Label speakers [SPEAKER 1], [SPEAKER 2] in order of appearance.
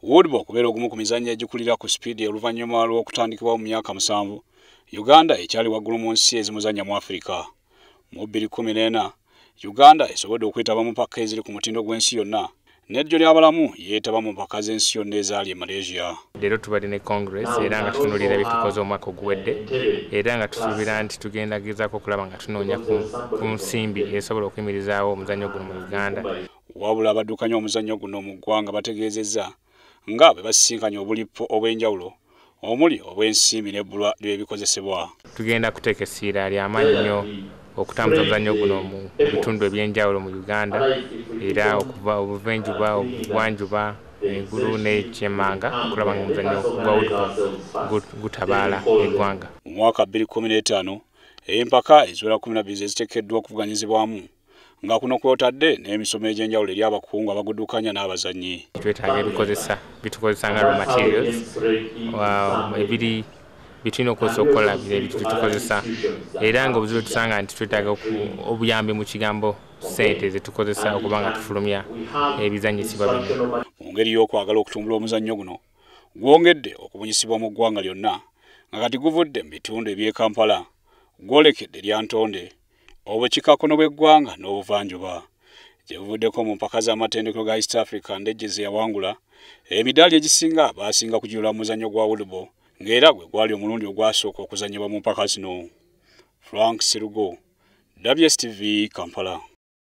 [SPEAKER 1] Woodball kubeera ogumu ku mizannyo egikulira ku sipiidi oluvannyuma lw'okutandikibwa mu myaka 7, Uganda ekyali waggulu mu nsi ezimuzannya mu Afrika. Mu 2014, Uganda esobodde okwetaba mu mpaka eziri ku mutindo gw'ensi yonna, n'eddyo ly'abalamu yeetaba mu mpaka z'ensi yonna ezaali e Malaysia.
[SPEAKER 2] Leero tubadde ne Congress era nga tutunuulira bye tukoze omwaka oguwedde era nga tusuubira nti tugenda gezaako okulaba nga tunoonya ku nsimbi esobola okuyimirizaawo omuzannyo guno mu Uganda.
[SPEAKER 1] Wabula abaddukanya omuzannyo guno mu ggwanga bategeezezza nga bwe basisinkanye obulipo obw'enjawulo omuli obw'ensimbi n'ebbulwa ly'ebikozesebwa.
[SPEAKER 2] Tugenda kuteeka essira ly'amaanyi nnyo okutambuza omuzannyo guno mu bitundu eby'enjawulo mu Uganda era okuva obuvenjuba obugwanjuba engulu n'ekyemmanga okulaba nga omuzannyo gwa Woodball gutabaala eggwanga.
[SPEAKER 1] Mu mwaka 2015 empaka eziwera 12 ziteekeddwa okuvuganyizibwamu nga kuno kwotadde n'emisomo egy'enjawulo eri abakungu abaguddukanya n'abazannyi.
[SPEAKER 2] Twetaaga bitukozesa nga raw materials ebiri bitulina okukozesa okukola bitukozesa era nga obuzibu tusanga nti twetaaga obuyambi mu kigambo ssente zetukozesa okuba nga tufulumya ebizannyisibwa bino.
[SPEAKER 1] Mu ngeri y'okwagala okutumbula omuzannyo guno gwongedde okubunyisibwa mu ggwanga lyonna nga kati guvudde mu bitundu eby'e Kampala gwolekedde lya Ntonde obukiikakkono bw'eggwanga n'obuvanjuba gye buvuddeko mu mpaka z'amatendekero ga East Africa Ndejje ze yawangula emidaali egisinga baasinga kujulira mu muzannyo gwa Woodball ng'era gwe gwali omulundi ogwasooka okuzannyibwa mu mpaka zino. Frank Serugo, WSTV, Kampala.